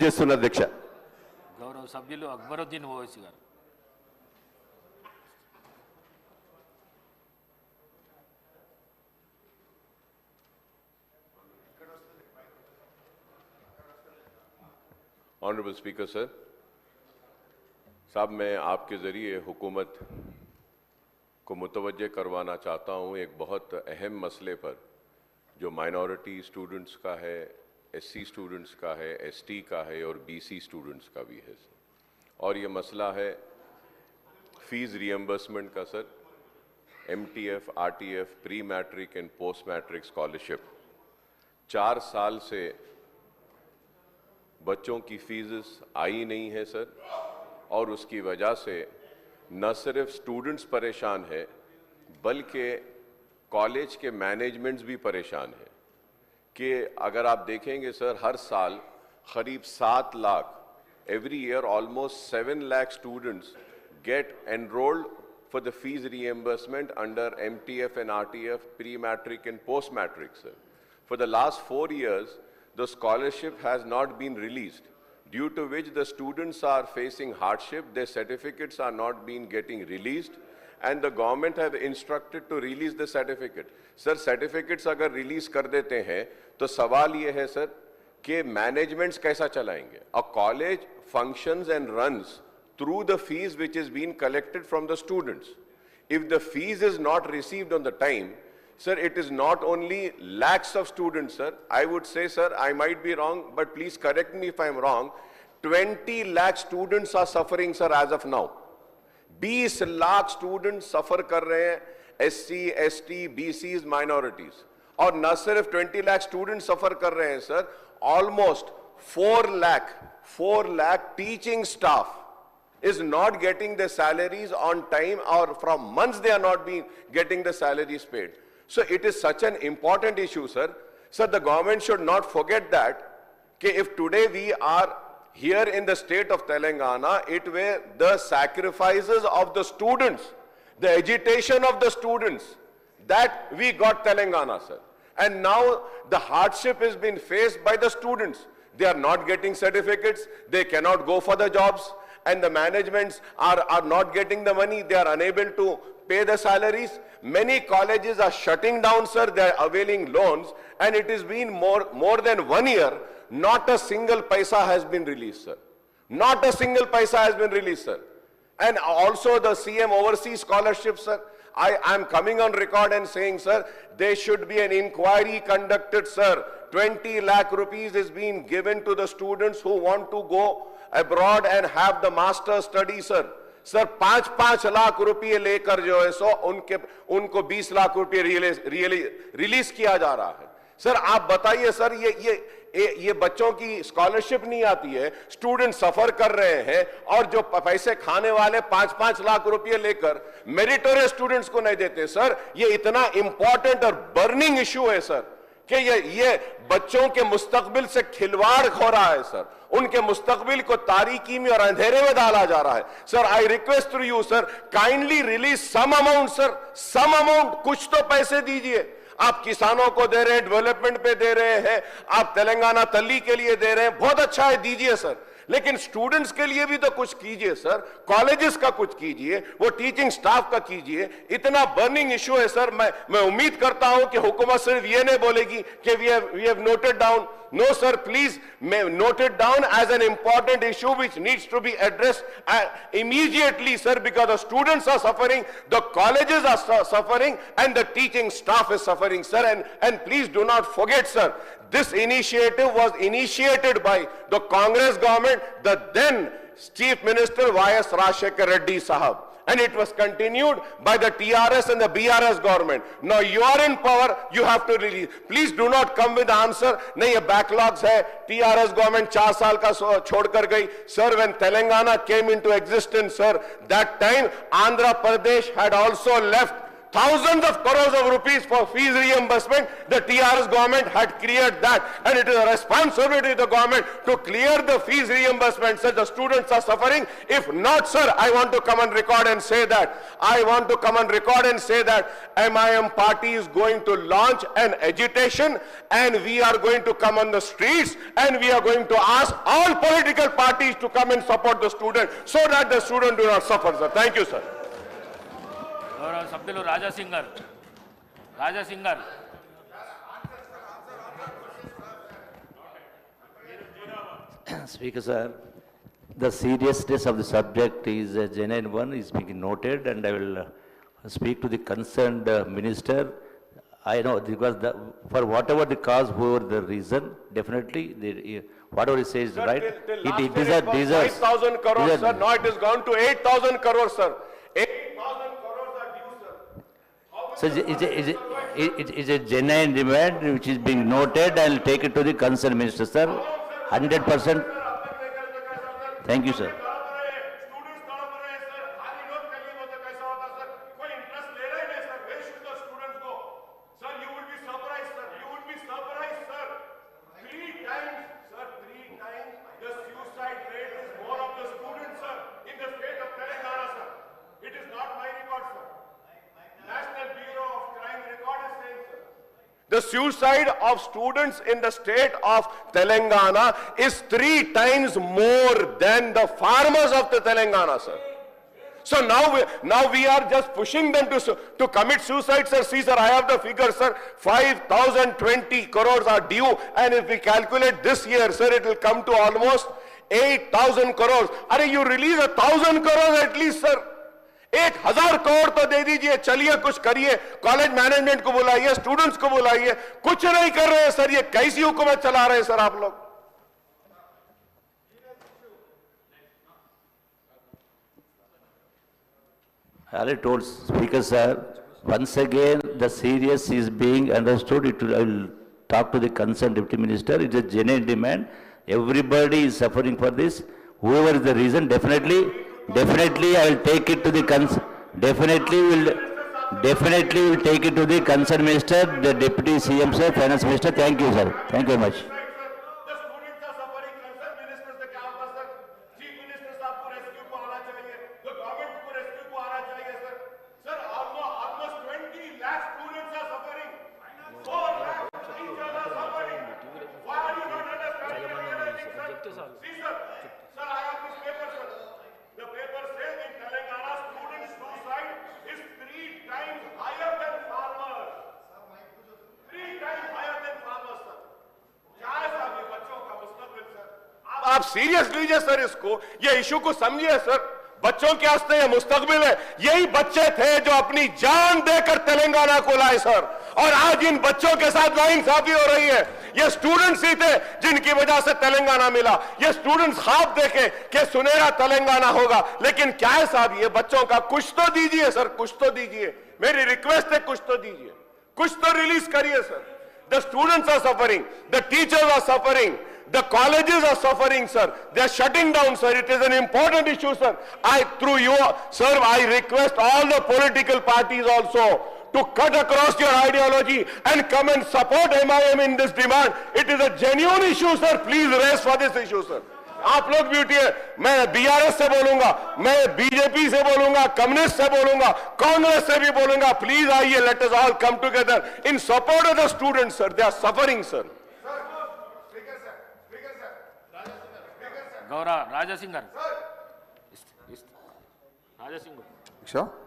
విజ్ఞప్తి చేస్తున్నారు అధ్యక్ష. గౌరవ సభ్యులు అక్బరుద్దీన్ ఓవైసీ గారు. ऑनरेबल स्पीकर सर साहब, मैं आपके ज़रिए हुकूमत को मुतवज्जे करवाना चाहता हूँ एक बहुत अहम मसले पर जो माइनॉरिटी स्टूडेंट्स का है, एससी स्टूडेंट्स का है, एसटी का है और बीसी स्टूडेंट्स का भी है सर. और ये मसला है फीस रियम्बर्समेंट का sir. MTF, RTF, pre matric and post matric scholarship 4 साल से बच्चों की फीस आई नहीं है सर. और उसकी वजह से न सिर्फ स्टूडेंट्स परेशान है बल्कि कॉलेज के मैनेजमेंट्स भी परेशान है कि अगर आप देखेंगे सर हर साल करीब 7 lakh every year almost 7 lakh students get enrolled for the fees reimbursement under MTF and RTF, pre-matric and post-matric sir. For the last 4 years the scholarship has not been released, due to which the students are facing hardship. Their certificates are not being getting released and the government have instructed to release the certificate. Sir, certificates अगर release कर देते हैं तो सवाल ये है sir कि managements कैसा चलाएंगे? A college functions and runs through the fees which is being collected from the students. If the fees is not received on the time, sir, it is not only lakhs of students, sir. I would say, sir, I might be wrong, but please correct me if I am wrong. 20 lakh students are suffering, sir, as of now. 20 lakh students suffer कर रहे हैं, SC, ST, BCs, minorities. और न सिर्फ 20 lakh students suffer कर रहे हैं, sir. Almost 4 lakh teaching staff is not getting their salaries on time, or from months they are not being getting the salaries paid. So it is such an important issue, sir. Sir, the government should not forget that if today we are here in the state of Telangana, it were the sacrifices of the students, the agitation of the students, that we got Telangana, sir. And now the hardship has been faced by the students. They are not getting certificates, they cannot go for the jobs, and the managements are not getting the money, they are unable to pay the salaries. Many colleges are shutting down, sir, they are availing loans, and it has been more than 1 year, not a single paisa has been released, sir. Not a single paisa has been released, sir. And also the CM overseas scholarship, sir. I am coming on record and saying, sir, there should be an inquiry conducted, sir. 20 lakh rupees is being given to the students who want to go abroad and have the master study, sir. Sir 5-5 lakh रुपए लेकर जो है सो उनको 20 लाख रुपए release किया जा रहा है. सर आप बताइए सर, ये बच्चों की स्कॉलरशिप नहीं आती है, स्टूडेंट सफर कर रहे हैं, और जो पैसे खाने वाले 5-5 लाख रुपए लेकर मेरिटोरियस स्टूडेंट्स को नहीं देते. सर ये इतना इंपॉर्टेंट और बर्निंग इशू है सर कि ये बच्चों के मुस्तकबिल से खिलवाड़ हो रहा है सर. उनके मुस्तकबिल को तारीकी में और अंधेरे में डाला जा रहा है. Sir I request to you sir, kindly release some amount sir, some amount, कुछ तो पैसे दीजिए. आप किसानों को दे रहे हैं, डेवलपमेंट पे दे रहे हैं, आप तेलंगाना तल्ली के लिए दे रहे हैं, बहुत अच्छा है, दीजिए सर. लेकिन स्टूडेंट्स के लिए भी तो कुछ कीजिए सर, कॉलेजेस का कुछ कीजिए, वो टीचिंग स्टाफ का कीजिए. इतना बर्निंग इशू है सर. मैं उम्मीद करता हूं कि हुकूमत सिर्फ ये नहीं बोलेगी कि we have noted down. No sir, please note it down as an important issue which needs to be addressed immediately, sir, because the students are suffering, the colleges are suffering, and the teaching staff is suffering, sir. And please do not forget, sir, this initiative was initiated by the Congress government, the then Chief Minister Y.S. Rajshekar Reddy Sahab. And it was continued by the TRS and the BRS government. Now you are in power, you have to release. Please do not come with the answer, nahi ye backlogs hai, TRS government 4 saal ka chhod kar gayi. Sir, when Telangana came into existence, sir, that time Andhra Pradesh had also left thousands of crores of rupees for fees reimbursement. The TRS government had cleared that, and it is a responsibility of the government to clear the fees reimbursement. Sir, the students are suffering. If not, sir, I want to come and record and say that. I want to come and record and say that MIM party is going to launch an agitation, and we are going to come on the streets, and we are going to ask all political parties to come and support the student so that the student do not suffer, sir. Thank you, sir. గౌరవ సభ్యులు రాజా సింగ్ గారు Speaker sir, the seriousness of the subject is a genuine one, is being noted, and I will speak to the concerned minister. I know, because for whatever the cause, whoever the reason, definitely, whatever he says, Sir, right? till It last year it was deserves. 5,000 crores, deserves- sir. Now it has gone to 8,000 crores, sir. 8,000 crores are due, sir. So it's a genuine demand which is being noted. I will take it to the concerned minister, sir. 100%. Thank you, sir. Students तड़प रहे हैं, sir. खाली note करिए तो कैसा होता, sir? कोई interest ले रहा ही नहीं, sir. Where should the students go? Sir, you would be surprised, sir. You would be surprised, sir. 3 times, sir, 3 times the suicide rate is more of the students, sir, in the state of Telangana, sir. It is not my record, sir. National Bureau of Crime Record is saying, sir. The suicide of students in the state of Telangana is 3 times more than the farmers of the Telangana, sir. So now we are just pushing them to commit suicide, sir. See, sir, I have the figure, sir. 5,020 crores are due, and if we calculate this year, sir, it will come to almost 8,000 crores. Are you release 1,000 crores at least, sir? 1,000 crore तो दे दीजिए, चलिए कुछ करिए, college management को बुलाइए, students को बुलाइए, कुछ नहीं कर रहे हैं सर। ये कैसी हुकूमत चला रहे हैं सर आप लोग? I already told Speaker sir, once again, the serious is being understood. I will talk to the concerned Deputy Minister. It is a genuine demand. Everybody is suffering for this. Whoever is the reason, definitely I will take it to the definitely will take it to the concerned minister, the Deputy CM sir, Finance Minister. Thank you, sir. Thank you very much. The students are suffering. Concerned ministers से क्या होगा sir? Chief Minister साहब को rescue को आना चाहिए. The government को rescue को आना चाहिए sir. Sir, almost 20 lakh students are suffering. 4 lakh teachers are suffering. Why are you not understanding anything, sir? See, sir. Sir, I have this paper, sir. The paper says in Telangana, student suicide is 3 times higher than farmers. 3 times higher than farmers, sir. क्या है साहब ये बच्चों का मुस्तकबिल, sir? आप serious लीजिए sir इसको, ये इशू को समझिए सर। बच्चों के वास्ते ये मुस्तकबिल है। यही बच्चे थे जो अपनी जान देकर तेलंगाना को लाए सर, और आज इन बच्चों के साथ नाइंसाफी हो रही है। ये स्टूडेंट्स ही थे जिनकी वजह से तेलंगाना मिला। ये स्टूडेंट्स ख्वाब देखे कि सुनहरा तेलंगाना होगा, लेकिन क्या है साहब, ये बच्चों का कुछ तो दीजिए सर, कुछ तो दीजिए। मेरी रिक्वेस्ट है, कुछ तो दीजिए, कुछ तो रिलीज करिए sir. The students are suffering, the teachers are suffering, the colleges are suffering, sir. They are shutting down, sir. It is an important issue, sir. Through you, sir, I request all the political parties also to cut across your ideology and come and support MIM in this demand. It is a genuine issue, sir. Please raise for this issue, sir. आप लोग भी उठिए, मैं BRS से बोलूंगा, मैं BJP से बोलूंगा, कम्युनिस्ट से बोलूंगा, कांग्रेस से भी बोलूंगा। प्लीज आइए, let us all come together in support of the students, sir. They are suffering, sir. Gaurav Raja Singh garu. Sure.